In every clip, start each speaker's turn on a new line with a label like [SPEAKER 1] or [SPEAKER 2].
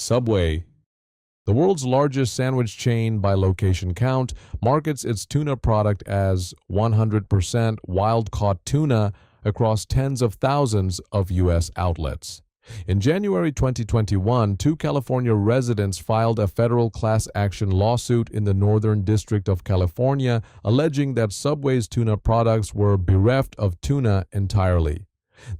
[SPEAKER 1] Subway, the world's largest sandwich chain by location count, markets its tuna product as 100% wild-caught tuna across tens of thousands of U.S. outlets. In January 2021, two California residents filed a federal class action lawsuit in the Northern District of California alleging that Subway's tuna products were bereft of tuna entirely.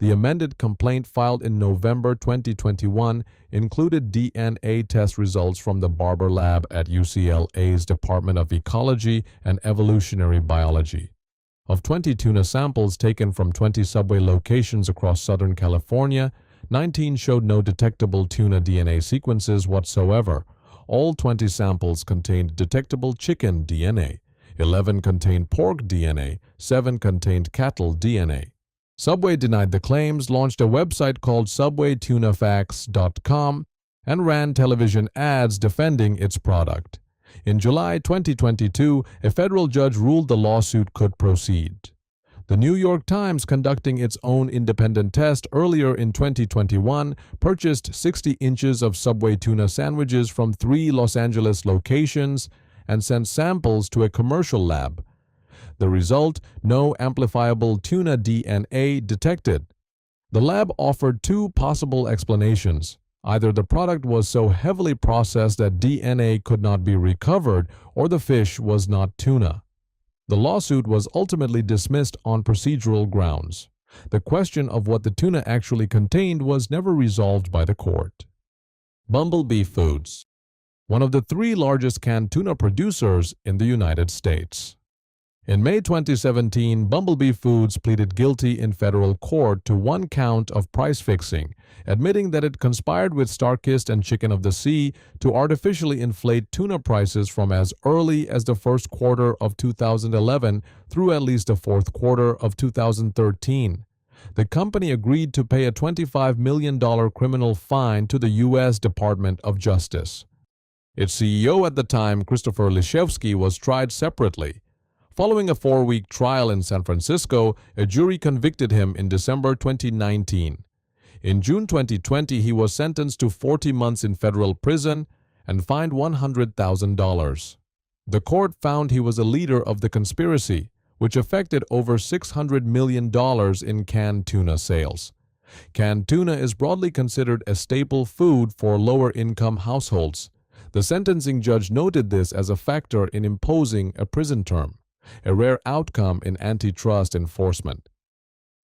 [SPEAKER 1] The amended complaint filed in November 2021 included DNA test results from the Barber Lab at UCLA's Department of Ecology and Evolutionary Biology. Of 20 tuna samples taken from 20 Subway locations across Southern California, 19 showed no detectable tuna DNA sequences whatsoever. All 20 samples contained detectable chicken DNA. 11 contained pork DNA. 7 contained cattle DNA. Subway denied the claims, launched a website called subwaytunafacts.com, and ran television ads defending its product. In July 2022, a federal judge ruled the lawsuit could proceed. The New York Times, conducting its own independent test earlier in 2021, purchased 60 inches of Subway tuna sandwiches from 3 Los Angeles locations and sent samples to a commercial lab. The result, no amplifiable tuna DNA detected. The lab offered 2 possible explanations. Either the product was so heavily processed that DNA could not be recovered, or the fish was not tuna. The lawsuit was ultimately dismissed on procedural grounds. The question of what the tuna actually contained was never resolved by the court. Bumble Bee Foods, one of the 3 largest canned tuna producers in the United States. In May 2017, Bumble Bee Foods pleaded guilty in federal court to 1 count of price fixing, admitting that it conspired with StarKist and Chicken of the Sea to artificially inflate tuna prices from as early as the first quarter of 2011 through at least the fourth quarter of 2013. The company agreed to pay a $25 million criminal fine to the U.S. Department of Justice. Its CEO at the time, Christopher Liszewski, was tried separately. Following a 4-week trial in San Francisco, a jury convicted him in December 2019. In June 2020, he was sentenced to 40 months in federal prison and fined $100,000. The court found he was a leader of the conspiracy, which affected over $600 million in canned tuna sales. Canned tuna is broadly considered a staple food for lower-income households. The sentencing judge noted this as a factor in imposing a prison term, a rare outcome in antitrust enforcement.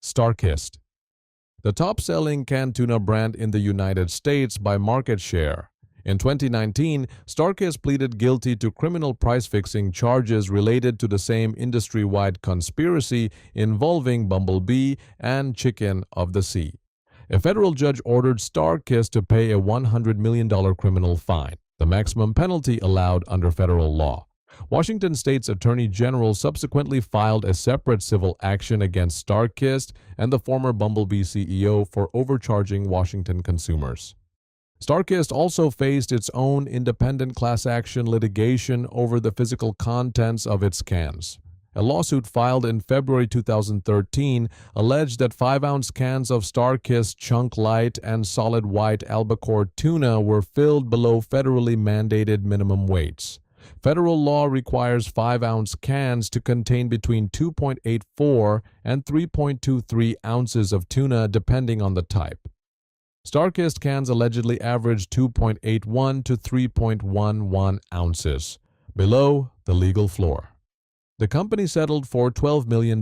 [SPEAKER 1] StarKist, the top-selling canned tuna brand in the United States by market share. In 2019, StarKist pleaded guilty to criminal price-fixing charges related to the same industry-wide conspiracy involving Bumble Bee and Chicken of the Sea. A federal judge ordered StarKist to pay a $100 million criminal fine, the maximum penalty allowed under federal law. Washington State's Attorney General subsequently filed a separate civil action against StarKist and the former Bumble Bee CEO for overcharging Washington consumers. StarKist also faced its own independent class action litigation over the physical contents of its cans. A lawsuit filed in February 2013 alleged that 5-ounce cans of StarKist Chunk Light and Solid White albacore tuna were filled below federally mandated minimum weights. Federal law requires 5-ounce cans to contain between 2.84 and 3.23 ounces of tuna depending on the type. StarKist cans allegedly averaged 2.81 to 3.11 ounces, below the legal floor. The company settled for $12 million,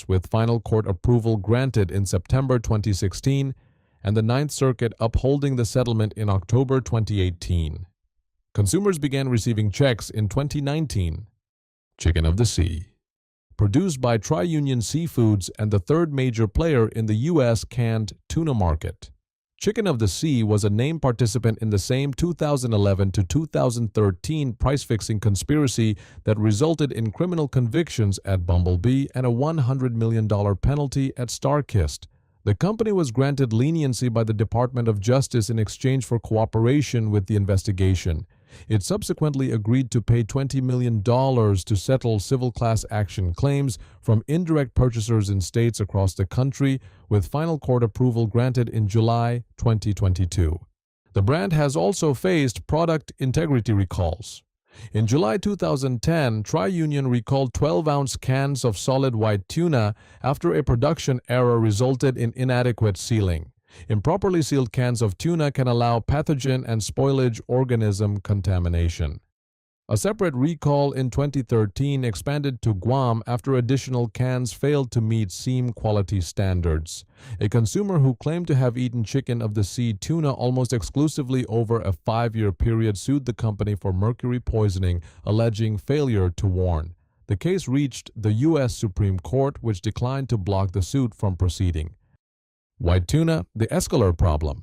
[SPEAKER 1] with final court approval granted in September 2016 and the Ninth Circuit upholding the settlement in October 2018. Consumers began receiving checks in 2019. Chicken of the Sea, produced by Tri-Union Seafoods and the 3rd major player in the U.S. canned tuna market. Chicken of the Sea was a named participant in the same 2011 to 2013 price-fixing conspiracy that resulted in criminal convictions at Bumble Bee and a $100 million penalty at StarKist. The company was granted leniency by the Department of Justice in exchange for cooperation with the investigation. It subsequently agreed to pay $20 million to settle civil class action claims from indirect purchasers in states across the country, with final court approval granted in July 2022. The brand has also faced product integrity recalls. In July 2010, TriUnion recalled 12-ounce cans of solid white tuna after a production error resulted in inadequate sealing. Improperly sealed cans of tuna can allow pathogen and spoilage organism contamination. A separate recall in 2013 expanded to Guam after additional cans failed to meet SEAM quality standards. A consumer who claimed to have eaten chicken of the sea tuna almost exclusively over a 5-year period sued the company for mercury poisoning, alleging failure to warn. The case reached the U.S. Supreme Court, which declined to block the suit from proceeding. White tuna, the Escolar problem.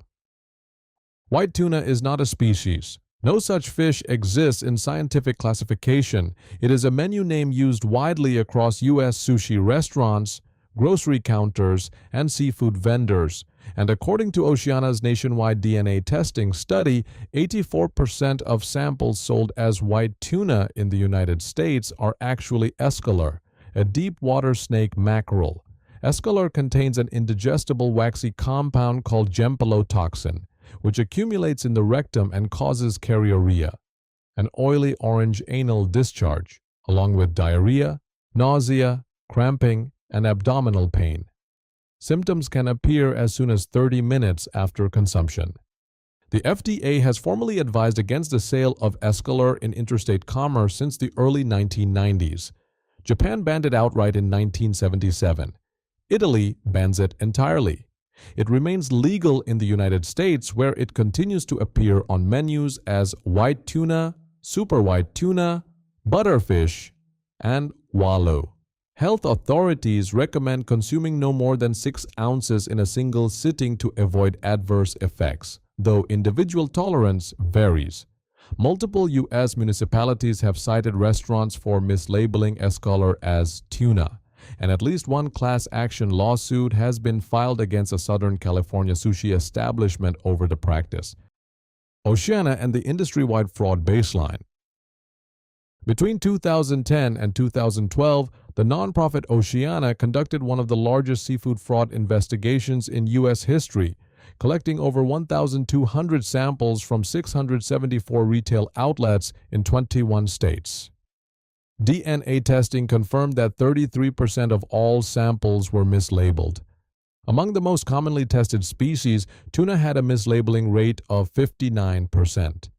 [SPEAKER 1] White tuna is not a species. No such fish exists in scientific classification. It is a menu name used widely across U.S. sushi restaurants, grocery counters, and seafood vendors. And according to Oceana's nationwide DNA testing study, 84% of samples sold as white tuna in the United States are actually Escolar, a deep-water snake mackerel. Escolar contains an indigestible waxy compound called gempalotoxin, which accumulates in the rectum and causes carriorrhea, an oily orange anal discharge, along with diarrhea, nausea, cramping, and abdominal pain. Symptoms can appear as soon as 30 minutes after consumption. The FDA has formally advised against the sale of Escolar in interstate commerce since the early 1990s. Japan banned it outright in 1977. Italy bans it entirely. It remains legal in the United States, where it continues to appear on menus as white tuna, super white tuna, butterfish, and wallow. Health authorities recommend consuming no more than 6 ounces in a single sitting to avoid adverse effects, though individual tolerance varies. Multiple U.S. municipalities have cited restaurants for mislabeling Escolar as tuna, and at least one class action lawsuit has been filed against a Southern California sushi establishment over the practice. Oceana and the industry-wide fraud baseline. Between 2010 and 2012, the nonprofit Oceana conducted one of the largest seafood fraud investigations in U.S. history, collecting over 1,200 samples from 674 retail outlets in 21 states. DNA testing confirmed that 33% of all samples were mislabeled. Among the most commonly tested species, tuna had a mislabeling rate of 59%.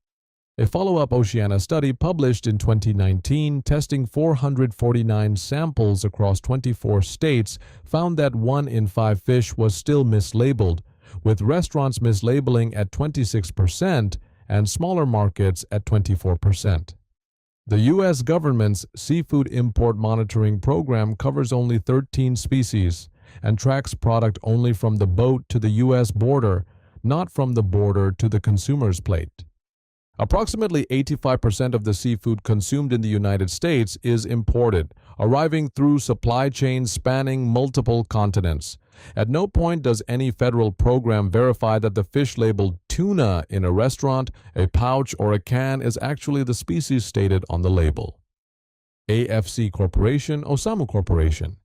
[SPEAKER 1] A follow-up Oceana study published in 2019, testing 449 samples across 24 states, found that 1 in 5 fish was still mislabeled, with restaurants mislabeling at 26% and smaller markets at 24%. The U.S. government's Seafood Import Monitoring Program covers only 13 species and tracks product only from the boat to the U.S. border, not from the border to the consumer's plate. Approximately 85% of the seafood consumed in the United States is imported, arriving through supply chains spanning multiple continents. At no point does any federal program verify that the fish labeled tuna in a restaurant, a pouch, or a can is actually the species stated on the label. AFC Corporation, Osamu Corporation.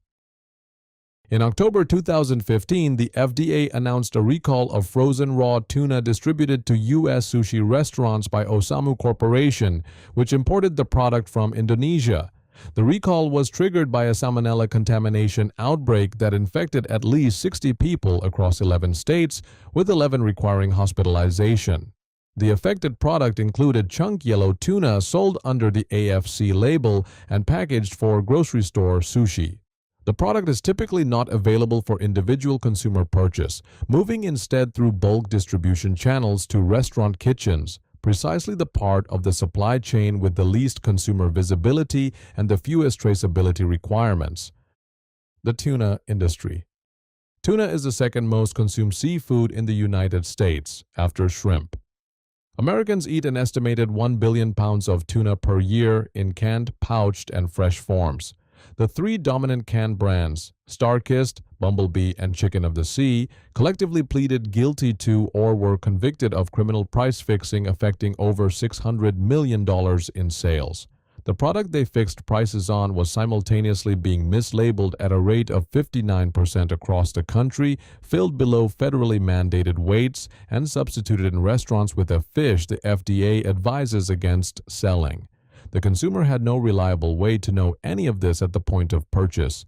[SPEAKER 1] In October 2015, the FDA announced a recall of frozen raw tuna distributed to U.S. sushi restaurants by Osamu Corporation, which imported the product from Indonesia. The recall was triggered by a salmonella contamination outbreak that infected at least 60 people across 11 states, with 11 requiring hospitalization. The affected product included chunk yellow tuna sold under the AFC label and packaged for grocery store sushi. The product is typically not available for individual consumer purchase, moving instead through bulk distribution channels to restaurant kitchens, precisely the part of the supply chain with the least consumer visibility and the fewest traceability requirements. The tuna industry. Tuna is the second most consumed seafood in the United States, after shrimp. Americans eat an estimated 1 billion pounds of tuna per year in canned, pouched, and fresh forms. The 3 dominant canned brands, StarKist, Bumble Bee, and Chicken of the Sea, collectively pleaded guilty to or were convicted of criminal price fixing affecting over $600 million in sales. The product they fixed prices on was simultaneously being mislabeled at a rate of 59% across the country, filled below federally mandated weights, and substituted in restaurants with a fish the FDA advises against selling. The consumer had no reliable way to know any of this at the point of purchase.